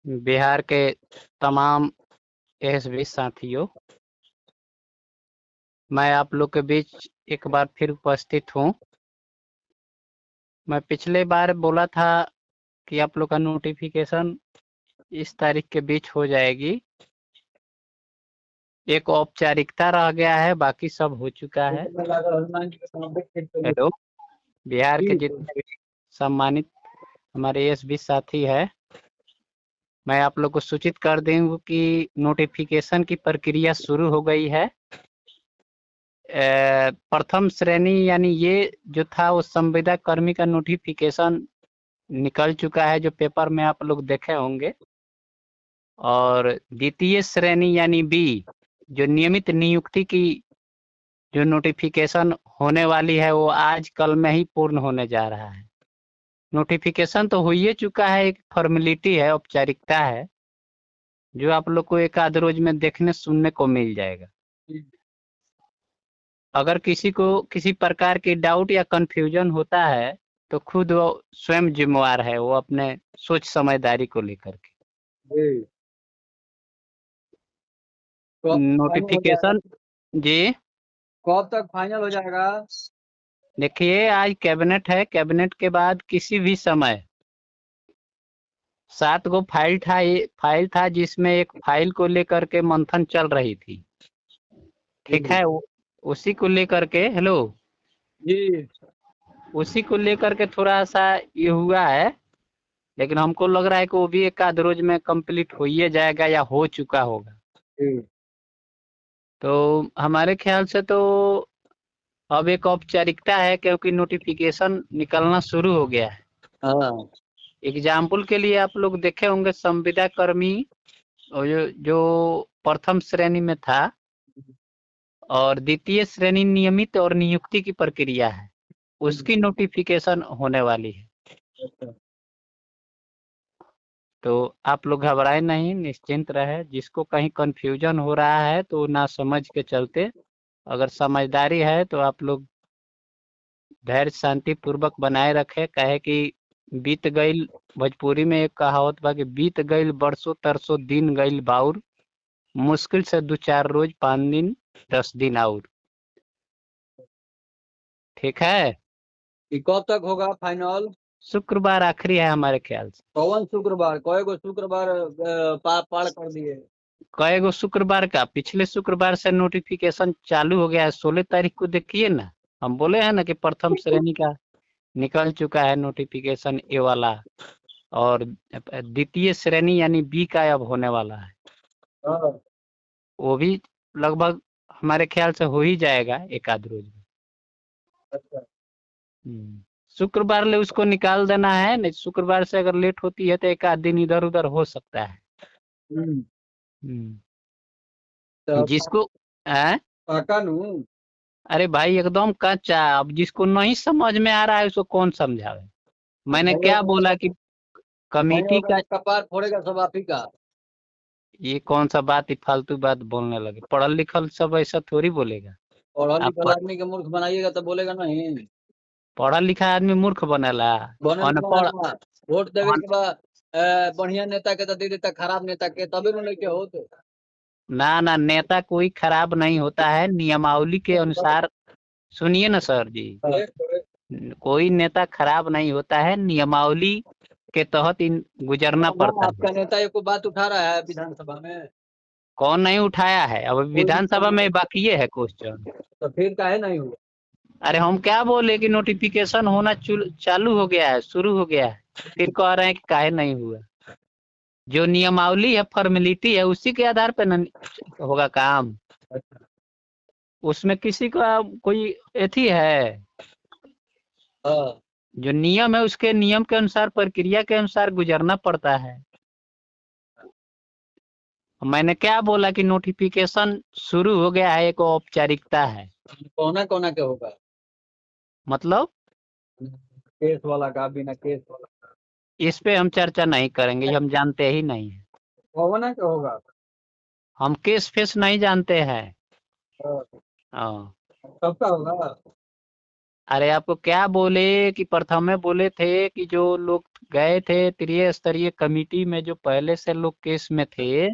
बिहार के तमाम एसबी साथियों, मैं आप लोग के बीच एक बार फिर उपस्थित हूँ। मैं पिछले बार बोला था कि आप लोग का नोटिफिकेशन इस तारीख के बीच हो जाएगी। एक औपचारिकता रह गया है, बाकी सब हो चुका है। हेलो, बिहार के जितने भी सम्मानित हमारे एसबी साथी है, मैं आप लोग को सूचित कर दूं कि नोटिफिकेशन की प्रक्रिया शुरू हो गई है। प्रथम श्रेणी यानी ये जो था वो संविदा कर्मी का नोटिफिकेशन निकल चुका है, जो पेपर में आप लोग देखे होंगे। और द्वितीय श्रेणी यानी बी, जो नियमित नियुक्ति की जो नोटिफिकेशन होने वाली है, वो आज कल में ही पूर्ण होने जा रहा है। नोटिफिकेशन तो हो ही चुका है, एक फॉर्मेलिटी है, औपचारिकता है, जो आप लोग को एक आध रोज में देखने सुनने को मिल जाएगा। अगर किसी को किसी प्रकार की डाउट या कंफ्यूजन होता है तो खुद वो स्वयं जिम्मेवार है, वो अपने सोच समझदारी को लेकर के। तो फाइनल हो जाएगा। नोटिफिकेशन जी, कब तक फाइनल हो जाएगा? देखिए आज कैबिनेट है, कैबिनेट के बाद किसी भी समय 7 गो फाइल था जिसमें एक फाइल को लेकर के मंथन चल रही थी। ठीक है, उसी को लेकर के हेलो, जी। उसी को लेकर के थोड़ा सा ये हुआ है, लेकिन हमको लग रहा है कि वो भी एक आध रोज में कंप्लीट हो ही जाएगा या हो चुका होगा। जी। तो हमारे ख्याल से तो अब एक औपचारिकता है, क्योंकि नोटिफिकेशन निकलना शुरू हो गया है। हाँ। एग्जाम्पल के लिए आप लोग देखे होंगे संविदा कर्मी, और जो प्रथम श्रेणी में था, और द्वितीय श्रेणी नियमित और नियुक्ति की प्रक्रिया है, उसकी नोटिफिकेशन होने वाली है। तो आप लोग घबराए नहीं, निश्चिंत रहे। जिसको कहीं कंफ्यूजन हो रहा है तो ना समझ के चलते, अगर समझदारी है तो आप लोग धैर्य शांति पूर्वक बनाए रखे। कहे कि बीत गईल, भोजपुरी में एक कहावत बा कि बीत गईल बरसों तरसों दिन गईल बाउर, मुश्किल से 2-4 रोज 5 दिन 10 दिन और। ठीक है, कि कब तक होगा फाइनल? शुक्रवार आखिरी है हमारे ख्याल से। कौन शुक्रवार? कई गो शुक्रवार पार कर दिए? कई गो शुक्रवार का, पिछले शुक्रवार से नोटिफिकेशन चालू हो गया है। 16 तारीख को देखिए ना, हम बोले हैं ना कि प्रथम श्रेणी का निकल चुका है नोटिफिकेशन ए वाला, और द्वितीय श्रेणी यानी बी का अब होने वाला है। हाँ। वो भी लगभग हमारे ख्याल से हो ही जाएगा एक आध रोज में। अच्छा। शुक्रवार ले उसको निकाल देना है, नहीं शुक्रवार से अगर लेट होती है तो एक आध दिन इधर उधर हो सकता है। हम्म। हम्म, तो जिसको है, पका नू। अरे भाई एकदम कच्चा, अब जिसको नहीं समझ में आ रहा है उसको कौन समझावे। मैंने नहीं क्या बोला कि कमेटी होगा का, तो कपार फोड़ेगा सब आप ही का। ये कौन सा बात ही फालतू बात बोलने लगे। पढ़ल लिखल सब ऐसा थोड़ी बोलेगा। और आप लिखल आदमी के मूर्ख बनाइएगा तो बोलेगा नहीं। पढ़ा लिखा आदमी मूर्ख बनेला? बने अनपढ़, वोट देवे अन, के बाद बढ़िया नेता के तो दे देता, खराब नेता के तबे न लेके हो तो। ना ना, नेता कोई खराब नहीं होता है, नियमावली के अनुसार। सुनिए ना सर जी, कोई नेता खराब नहीं होता है, नियमावली के तहत इन गुजरना पड़ता है। आपका नेता एक बात उठा रहा है विधानसभा में। कौन नहीं उठाया है? अब विधानसभा में बाकी है क्वेश्चन। तो फिर काहे नहीं हुआ? अरे हम क्या बोले कि नोटिफिकेशन होना चालू हो गया है, शुरू हो गया है, फिर कह रहे हैं कि काहे नहीं हुआ। जो नियमावली है, फॉर्मेलिटी है, उसी के आधार पर न होगा काम। उसमें किसी का कोई एथी है? हाँ। जो नियम है उसके नियम के अनुसार, प्रक्रिया के अनुसार गुजरना पड़ता है। मैंने क्या बोला कि नोटिफिकेशन शुरू हो गया है, एक औपचारिकता है। कोना कोना के होगा? मतलब केस वाला का, बिना केस वाला? इस पे हम चर्चा नहीं करेंगे, ये हम जानते ही नहीं है। कोना के होगा? हम केस फेस नहीं जानते हैं। हाँ। हाँ, सबका होगा। अरे आपको क्या बोले कि प्रथम में बोले थे कि जो लोग गए थे त्रिस्तरीय कमेटी में, जो पहले से लोग केस में थे,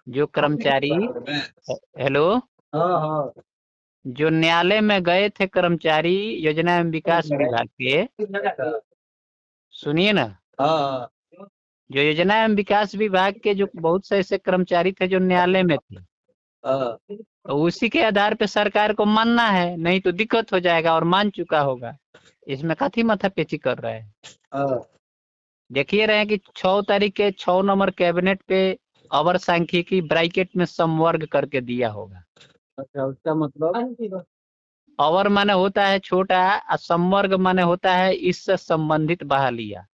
जो कर्मचारी, हेलो, हाँ हाँ जो न्यायालय में गए थे कर्मचारी योजना एवं विकास विभाग के, सुनिए ना, हाँ जो योजना एवं विकास विभाग के जो बहुत से ऐसे कर्मचारी थे जो न्यायालय में थे, हाँ तो उसी के आधार पे सरकार को मानना है, नहीं तो दिक्कत हो जाएगा, और मान चुका होगा। इसमें काफी माथापेची कर रहे हैं। हाँ। देखिए रहे हैं कि 6 तारीख के 6 नंबर कैबिनेट पे अवर सांख्यिकी ब्रैकेट में समवर्ग करके दिया होगा। अच्छा, उसका मतलब अवर माने होता है छोटा और समवर्ग माने होता है इससे संबंधित बहालियां।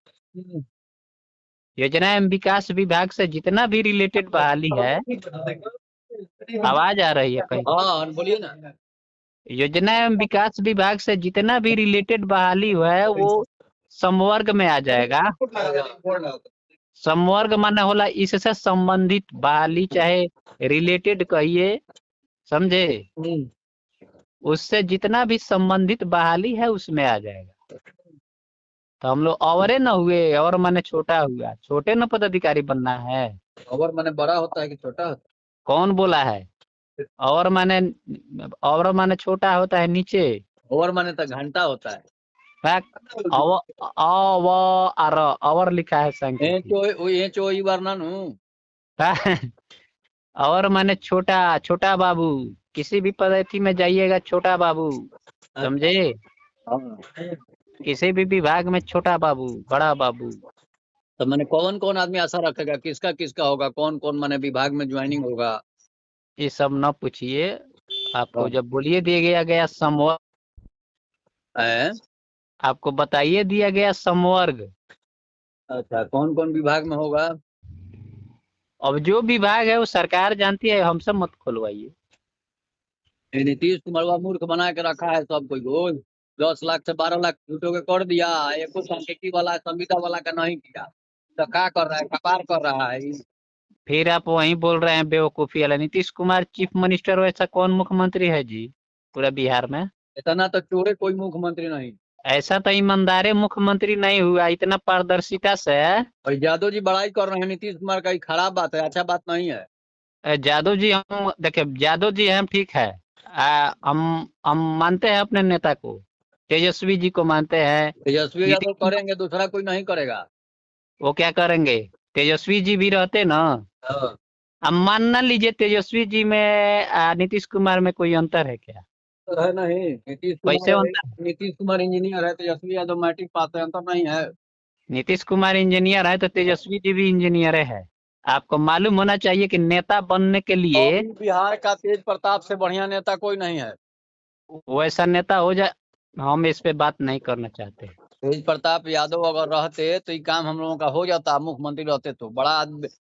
योजना एवं विकास विभाग से जितना भी रिलेटेड बहाली है, आवाज आ रही है कहीं? हाँ बोलिए ना। योजना एवं विकास विभाग से जितना भी रिलेटेड बहाली हुआ है वो समवर्ग में आ जाएगा। समवर्ग माने होला इससे संबंधित बहाली, चाहे रिलेटेड कहिए, समझे? उससे जितना भी संबंधित बहाली है उसमें आ जाएगा। तो हम लोग अवरे न हुए, और माने छोटा हुआ, छोटे न पदाधिकारी बनना है। ओवर माने बड़ा होता है कि छोटा होता कौन बोला है? और माने छोटा होता है नीचे। है? ओवर माने तो घंटा होता है। अवर लिखा है सांख्यिकी। ये चो वरना नु। और माने छोटा, छोटा बाबू, किसी भी पद्धति में जाइएगा छोटा बाबू, समझे? हाँ। किसी भी विभाग में छोटा बाबू, बड़ा बाबू। तो मैंने कौन कौन आदमी आशा रखेगा, किसका किसका होगा, कौन कौन माने विभाग में ज्वाइनिंग होगा? ये सब न पूछिए, आपको जब बोलिए दिया गया समवर्ग, है? आपको बताइए दिया गया समवर्ग। अच्छा, कौन कौन विभाग में होगा? अब जो विभाग है वो सरकार जानती है, हमसे मत खुलवाइए। ये नीतीश कुमार मूर्ख बना के रखा है सब कोई रोज 10 लाख से 12 लाख झूठों के कर दिया। एको सांख्यिकी वाला संविदा वाला का नहीं किया। तो क्या कर रहा है, कपार कर रहा है। फिर आप वहीं बोल रहे हैं बेवकूफी वाला। नीतीश कुमार चीफ मिनिस्टर, वैसा कौन मुख्यमंत्री है जी पूरा बिहार में? इतना तो चोरे कोई मुख्यमंत्री नहीं। ऐसा तो ईमानदार मुख्यमंत्री नहीं हुआ इतना पारदर्शिता से। और यादव जी बड़ाई कर रहे हैं नीतीश कुमार का, ये खराब बात है, अच्छा बात नहीं है। यादव जी, हम देखिए यादव जी हम ठीक है, हम मानते हैं अपने नेता को, तेजस्वी जी को मानते हैं। तेजस्वी यादव नीतीश कुमार, करेंगे, दूसरा कोई नहीं करेगा। वो क्या करेंगे? तेजस्वी जी भी रहते ना। हाँ। अब मान ना लीजिए तेजस्वी जी में नीतीश कुमार में कोई अंतर है क्या? तो है नहीं, कैसे अंतर? नीतीश कुमार इंजीनियर है, तेजस्वी यादव मैट्रिक पास है, अंतर नहीं है। नीतीश कुमार इंजीनियर है तो तेजस्वी जी भी इंजीनियर है। आपको मालूम होना चाहिए कि नेता बनने के लिए अभी बिहार का तेज प्रताप से बढ़िया नेता कोई नहीं है। वैसा नेता हो जाए, हम इस पे बात नहीं करना चाहते। तेज प्रताप यादव अगर रहते तो ये काम हम लोगों का हो जाता, मुख्यमंत्री रहते तो। बड़ा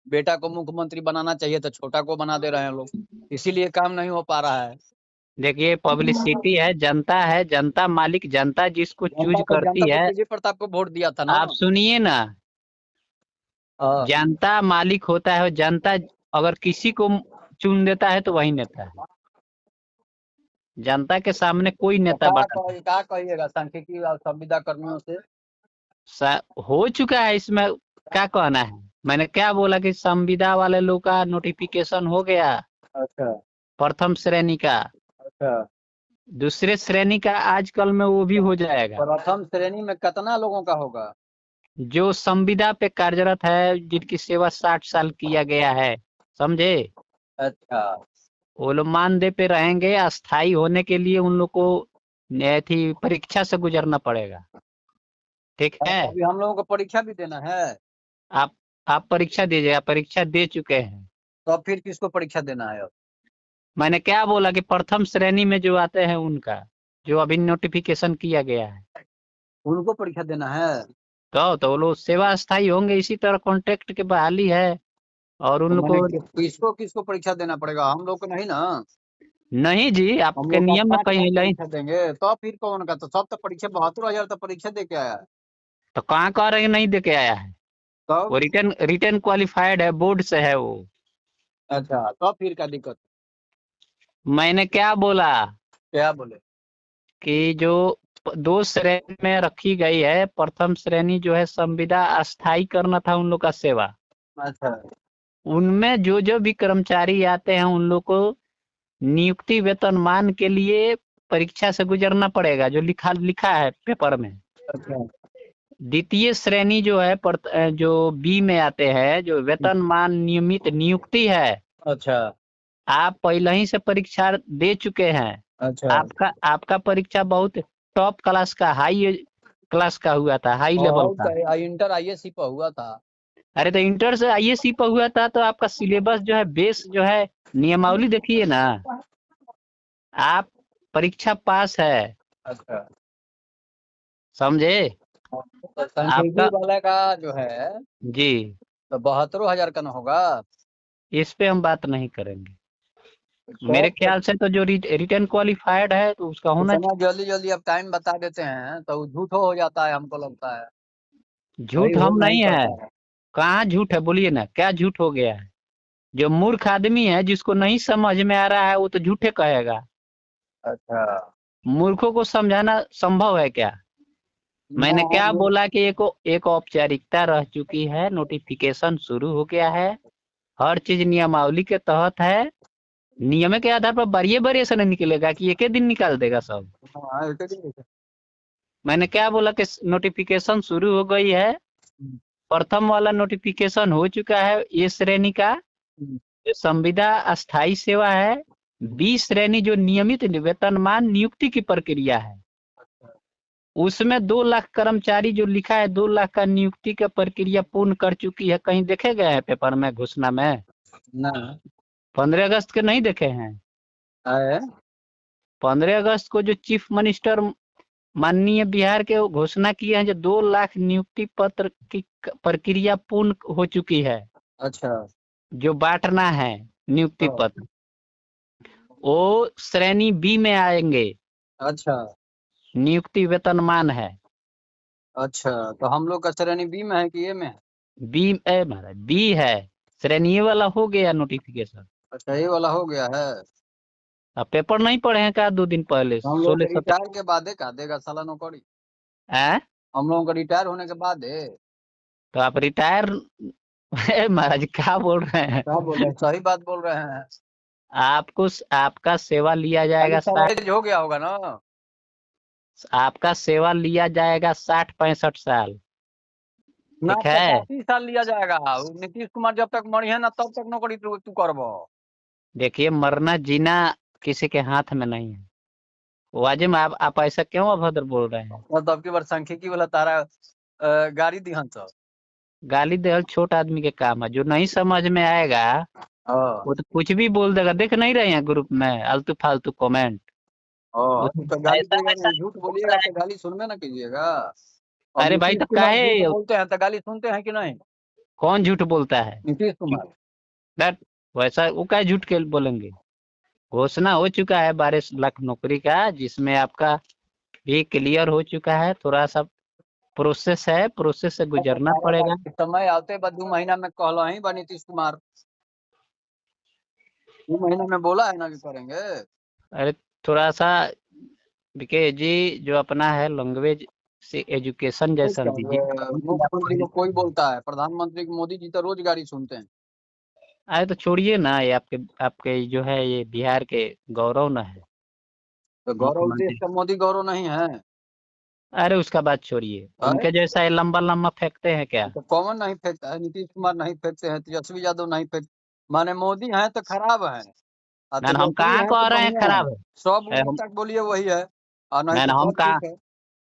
बेटा को मुख्यमंत्री बनाना चाहिए तो छोटा को बना दे रहे हैं लोग, इसीलिए काम नहीं हो पा रहा है। देखिए पब्लिसिटी है, जनता मालिक, जनता जिसको चूज जनता करती तो है। तेज प्रताप को वोट दिया था ना। आप सुनिए ना, हाँ। जनता मालिक होता है, और जनता अगर किसी को चुन देता है तो वही नेता है। जनता के सामने कोई तो नेता बड़ा नहीं। क्या कहिएगा सांख्यिकी और संविदा कर्मियों से? हो चुका है, इसमें क्या कहना है? मैंने क्या बोला कि संविदा वाले लोग का नोटिफिकेशन हो गया, अच्छा प्रथम श्रेणी का। अच्छा। दूसरे श्रेणी का आजकल में वो भी हो जाएगा। प्रथम श्रेणी में कितना लोगों का होगा? जो संविदा पे कार्यरत है, जिनकी सेवा 60 साल किया गया है, समझे? अच्छा। वो लोग मानदेय पे रहेंगे। अस्थाई होने के लिए उन लोग को थी परीक्षा से गुजरना पड़ेगा, ठीक है? अभी हम लोगों को परीक्षा भी देना है? आप आप परीक्षा दीजिएगा, परीक्षा दे चुके हैं। तो अब फिर किसको परीक्षा देना है? अब मैंने क्या बोला कि प्रथम श्रेणी में जो आते हैं उनका, जो अभी नोटिफिकेशन किया गया है, उनको परीक्षा देना है? तो वो लोग सेवा स्थायी होंगे। इसी तरह कॉन्ट्रैक्ट के बहाली है, और उन तो लोग मैंने को किसको किसको परीक्षा देना पड़ेगा, हम लोग को नहीं ना? नहीं जी, हम आपके लोग का नियम में 5 लाख कहीं नहीं। परीक्षा देंगे तो फिर कौन का? तो सब तो परीक्षा 72,000 तो परीक्षा दे के आया है। तो कहाँ कह रहे हैं नहीं दे के आया है? वो तब रिटर्न रिटर्न क्वालिफाइड है, बोर्ड से है वो। अच्छा, तो फिर क्या दिक्कत? मैंने क्या बोला क्या बोले? कि जो दो श्रेणी में रखी गई है। प्रथम श्रेणी जो है संविदा अस्थायी करना था उन लोग का सेवा। अच्छा उनमें जो जो भी कर्मचारी आते हैं उन लोग को नियुक्ति वेतनमान के लिए परीक्षा से गुजरना पड़ेगा, जो लिखा लिखा है पेपर में। अच्छा द्वितीय श्रेणी जो है जो बी में आते हैं, जो वेतनमान नियमित नियुक्ति है, अच्छा आप पहले ही से परीक्षा दे चुके हैं। अच्छा। आपका परीक्षा बहुत टॉप क्लास का, हाई क्लास का हुआ था, हाई लेवल और का। इंटर आईएससी पर हुआ था। अरे तो इंटर से आईएससी पर हुआ था, तो आपका सिलेबस जो है, बेस जो है, नियमावली देखिए ना, आप परीक्षा पास है, अच्छा समझे? तो सांख्यिकी आपका वाला का जो है जी, तो 72,000 का न होगा। इस पे हम बात नहीं करेंगे। मेरे टॉप ख्याल से तो जो रिटर्न क्वालिफाइड है तो उसका होना इतना जल्दी जल्दी अब टाइम बता देते हैं तो वो झूठ हो जाता है, हमको लगता है चाहिए। सही झूठ हो हम नहीं नहीं है। पाता है। कहाँ झूठ है, बोलिए ना, क्या झूठ हो गया है? जो मूर्ख आदमी है, जिसको नहीं समझ में आ रहा है, वो तो झूठे कहेगा। अच्छा मूर्खों को समझाना संभव है क्या? ना मैंने क्या हम बोला कि एक औपचारिकता रह चुकी है, नोटिफिकेशन शुरू हो गया है, हर चीज नियमावली के तहत है। नियम के आधार पर बारिये बारिये से नहीं निकलेगा कि एक ही दिन निकाल देगा सब। हाँ, एक ही दिन। मैंने क्या बोला कि नोटिफिकेशन शुरू हो गई है। हम्म, प्रथम वाला नोटिफिकेशन हो चुका है ए श्रेणी का, हम्म, जो संविदा अस्थायी सेवा है। बी श्रेणी जो नियमित वेतनमान नियुक्ति की प्रक्रिया है, उसमें 2 लाख कर्मचारी जो लिखा है, 2 लाख का नियुक्ति का प्रक्रिया पूर्ण कर चुकी है। कहीं देखे गए हैं पेपर में, घोषणा में? ना 15 अगस्त के नहीं देखे हैं? है 15 अगस्त को जो चीफ मिनिस्टर माननीय बिहार के वो घोषणा किए हैं, जो 2 लाख नियुक्ति पत्र की प्रक्रिया पूर्ण हो चुकी है, अच्छा जो बांटना है नियुक्ति हाँ, पत्र, वो श्रेणी बी में आएंगे। अच्छा नियुक्ति वेतनमान है। अच्छा। तो हम लोग का श्रेणी बी में है कि ए में है? बी ए महाराज, बी है। श्रेणी ए वाला हो गया नोटिफिकेशन। अच्छा ये वाला हो गया है। अब पेपर नहीं पढ़े हैं क्या 2 दिन पहले, तो हम लोग के 16-17? रिटायर के बाद है, का देगा साला नौकरी? है हम लोगों का रिटायर होने के बाद है। तो आप रिटायर महाराज क्या बोल रहे हैं? क्या बोल रहे हैं, सही बात बोल रहे हैं। आपको आपका सेवा लिया खाली जाएगा सारा 60, एज हो गया होगा ना। आपका सेवा लिया जाएगा 60-65 साल। ना ठीक है, 85 साल लिया जाएगा। वो नीतीश कुमार जब तक मरी है ना तब तक नौकरी तू करबो। देखिए, मरना जीना किसी के हाथ में नहीं है। वाजिब, आप ऐसा क्यों अभद्र बोल रहे हैं? और तब की बार सांख्यिकी वाला तारा गाड़ी दिहन सब। गाली देहल छोट आदमी के काम है, जो नहीं समझ में आएगा हाँ वो तो कुछ भी बोल देगा। देख नहीं रहे हैं ग्रुप में आलतू फालतू कमेंट? हाँ, तो गाली ऐसा देगा ऐसा नहीं, झूठ बोल बोलिएगा रहे तो हैं। गाली सुनबे ना कीजिएगा। अब अरे भाई नीतीश तो कुमार काहे, झूठ बोलते हैं तो गाली सुनते हैं कि नहीं? कौन झूठ बोलता है? नीतीश कुमार। दैट वैसा वो क्या झूठ के बोलेंगे? घोषणा हो चुका है 12 लाख नौकरी का, जिसमें आपका भी क्लियर हो चुका है। थोड़ा सा प्रोसेस है, प्रोसेस से गुजरना पड़ेगा। समय आते बा 2 महीना में कहला ही बा नीतीश कुमार। 2 महीना में बोला है ना कि करेंगे। अरे थोड़ा सा विके जी, जो अपना है लैंग्वेज से एजुकेशन जैसा दीजिए। मुख्यमंत्री को कोई बोलता है, प्रधानमंत्री को मोदी जी तो रोज गाड़ी सुनते हैं। अरे तो छोड़िए ना, ये आपके जो है ये बिहार के गौरव न है, तो गौरव देश मुख्यमंत्री। का मोदी गौरव नहीं है? अरे उसका बात छोड़िए, है? उनके जैसा ये लंबा लंबा फेंकते हैं क्या? तो कौन नहीं फेंकता है? नीतीश कुमार नहीं फेंकते हैं, तेजस्वी यादव नहीं फेंक, माने मोदी हैं तो खराब है और मैंने हम तेजस्वी कहाँ हैं तो कह रहे हैं बढ़िया है। खराब है? सब अरे हम नेता के बोलिए वही है और नहीं तो मैंने सब ठीक है।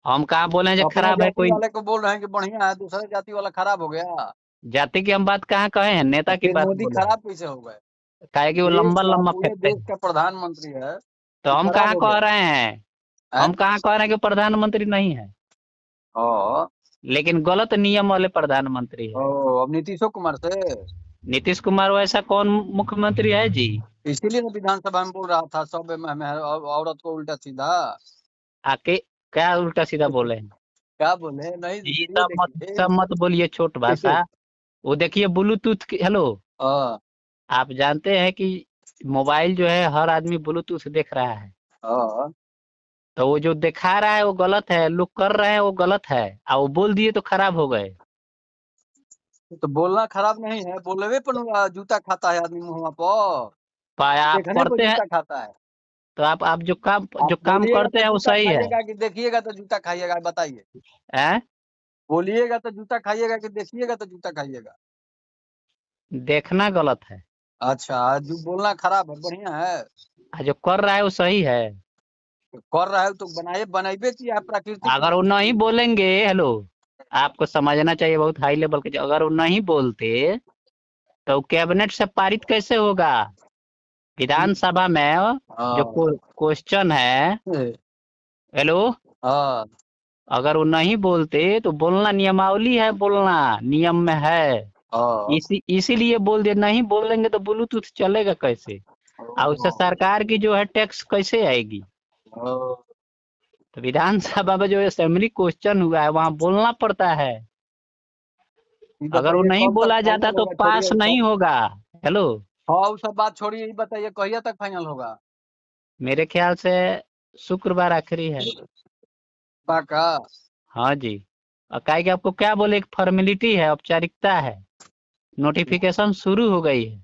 हम कहाँ बोले हैं जो अपना खराब है? जाति कोई वाले को बोल रहे हैं कि बढ़िया है, दूसरे जाति वाला खराब हो गया। जाति की हम बात कहाँ कहे हैं, तो नेता की फिर बात मोदी बोले हैं। खराब कैसे हो गए? काहे कि वो देश लंबा का, लंबा पूरे फेंकते देश हैं। का प्रधानमंत्री है तो तो हम खराब कहाँ हो कह गया रहे हैं? है? हम कहाँ कह रहे हैं कि प्रधानमंत्री नहीं है? हाँ। लेकिन गलत नियम वाले प्रधानमंत्री है। अब नीतीशो कुमार से नीतीश कुमार वैसा कौन मुख्यमंत्री है जी? इसीलिए ना विधानसभा में बोल रहा था सब औरत को उल्टा सीधा। आके क्या उल्टा सीधा बोले हैं? क्या बोले नहीं, ये वीडियो देखिए। सब मत बोलिए छोट भाषा। वो देखिए ब्लूटूथ हेलो, हाँ आप जानते हैं कि मोबाइल जो है हर आदमी ब्लूटूथ देख रहा है। हाँ तो वो जो दिखा रहा है वो गलत है, लोग कर रहे हैं वो गलत है, और वो बोल दिए तो खराब हो गए। तो बोलना खराब नहीं है, बोलवे पर जूता खाता है आदमी मुँहवा पर, आप देखने पर करते हैं जूता खाता है। तो आप आप जो काम बोलिएगा करते तो हैं वो जूता सही है। खाइएगा कि देखिएगा तो जूता खाइएगा, बताइए। हैं? बोलिएगा तो जूता खाइएगा कि देखिएगा तो जूता खाइएगा? देखना गलत है, अच्छा, जो बोलना खराब है, बढ़िया है। और जो कर रहा है वो सही है। तो कर रहा है तो बनाइबे किया है प्राकृतिक अगर वो रूप नहीं से। बोलेंगे, हेलो, आपको समझना चाहिए, बहुत हाई लेवल के, अगर वो नहीं बोलते तो कैबिनेट से पारित कैसे होगा? विधानसभा में जो हाँ क्वेश्चन है, हेलो, हाँ अगर वो नहीं बोलते तो बोलना नियमावली है, बोलना नियम में है। हाँ। इसीलिए बोल दिया, नहीं बोलेंगे तो ब्लूटूथ चलेगा कैसे? और उससे सरकार की जो है टैक्स कैसे आएगी? तो विधानसभा में जो असेंबली क्वेश्चन हुआ है वहां बोलना पड़ता है। ये अगर वो बताइए नहीं कब तक बोला जाता फाइनल तो होगा, छोड़िए पास वो सब। नहीं होगा। हेलो, हाँ वो सब बात छोड़िए, ये बताइए कहिया तक फाइनल होगा? मेरे ख्याल से शुक्रवार आखिरी है। पक्का? हाँ जी। और काहे कि आपको क्या बोले, एक फॉर्मेलिटी है, औपचारिकता है, नोटिफिकेशन शुरू हो गई है।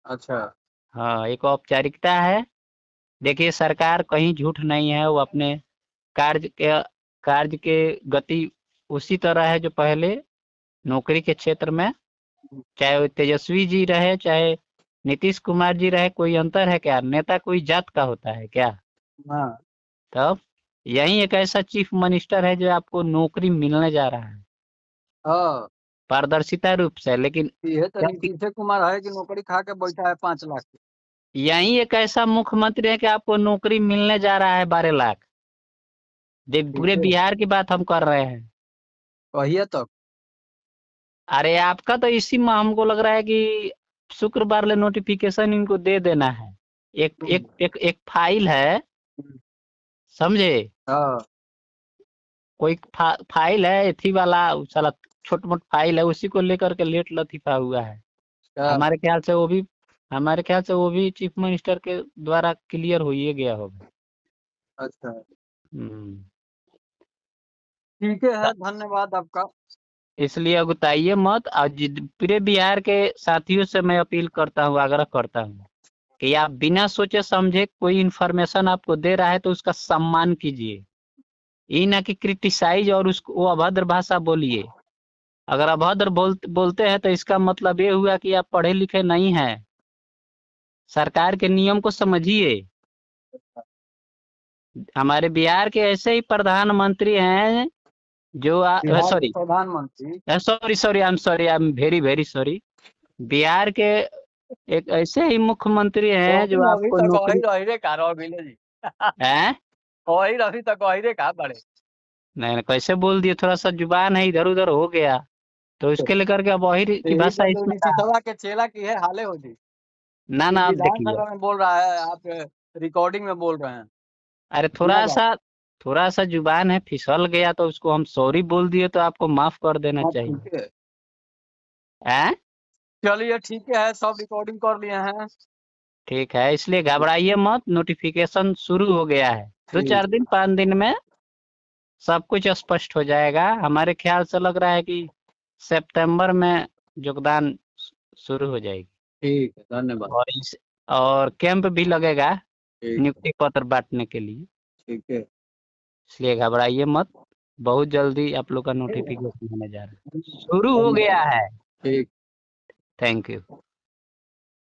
अच्छा। हाँ, एक औपचारिकता है। देखिए, सरकार कहीं झूठ नहीं है, वो अपने कार्य के कार्य के गति उसी तरह है जो पहले नौकरी के क्षेत्र में, चाहे वो तेजस्वी जी रहे, चाहे नीतीश कुमार जी रहे, कोई अंतर है क्या? नेता कोई जात का होता है क्या? हाँ तब यही एक ऐसा चीफ मिनिस्टर है जो आपको नौकरी मिलने जा रहा है हाँ। पारदर्शिता रूप से, लेकिन ये तो जब नीतीश कुमार है कि नौकरी खा के बैठा है 5 लाख की। यही एक ऐसा मुख्यमंत्री है कि आपको नौकरी मिलने जा रहा है 12 लाख। ठीक पूरे है, बिहार की बात हम कर रहे हैं। कहिए तक। अरे आपका तो इसी में हमको लग रहा है कि शुक्रवार ले नोटिफिकेशन इनको दे देना है। एक फाइल है, समझे? हाँ कोई फाइल है एथी वाला, साला छोट मोट फाइल है, उसी को लेकर के लेट लतीफा हुआ है। क्या? हमारे ख्याल से वो भी हमारे ख्याल से वो भी चीफ मिनिस्टर के द्वारा क्लियर हो ही गया होगा। अच्छा हम्म। ठीक है, धन्यवाद आपका। इसलिए अगुताइए मत, और पूरे बिहार के साथियों से मैं अपील करता हूँ, आग्रह करता हूँ कि आप बिना सोचे समझे कोई इन्फॉर्मेशन आपको दे रहा है तो उसका सम्मान कीजिए। ये ना कि क्रिटिसाइज और उसको वो अभद्र भाषा बोलिए। अगर अभद्र बोलते हैं तो इसका मतलब ये हुआ कि आप पढ़े लिखे नहीं हैं। सरकार के नियम को समझिए। हमारे बिहार के ऐसे ही प्रधानमंत्री हैं जो बिहार के सॉरी प्रधानमंत्री। Sorry sorry I am very very sorry. Bihar के एक ऐसे ही मुख्यमंत्री हैं जो अभी आपको तक वही नौकरी रही रे का रह गइले जी। है। वही अभी तक वही रे का बड़े। नहीं नहीं, कैसे बोल दिए, थोड़ा सा जुबान है इधर उधर हो गया, तो इसके लेकर के अब वही की यही भाषा सब तो इसमें रहा। नीतीशवा के चेला की है हाले हो जी। ना ये ना, आप देखिए, विधानसभा में बोल रहा है, आप रिकॉर्डिंग में बोल रहे हैं। अरे बिना बात। थोड़ा सा जुबान है, फिसल गया तो उसको हम सॉरी बोल दिए तो आपको माफ कर देना हाँ चाहिए। ठीक है। हैं? चलिए ठीक है, सब रिकॉर्डिंग कर लिए हैं। ठीक है, इसलिए घबराइए मत, नोटिफिकेशन शुरू हो गया है, दो ठीक। चार दिन 5 दिन में सब कुछ स्पष्ट हो जाएगा। हमारे ख्याल से लग रहा है कि सितंबर में योगदान शुरू हो जाएगी। ठीक है, धन्यवाद। और और कैंप भी लगेगा ठीक। नियुक्ति पत्र बांटने के लिए। ठीक है। इसलिए घबराइए मत, बहुत जल्दी आप लोग का नोटिफिकेशन होने जा रहा है, शुरू हो गया है। ठीक। Thank you.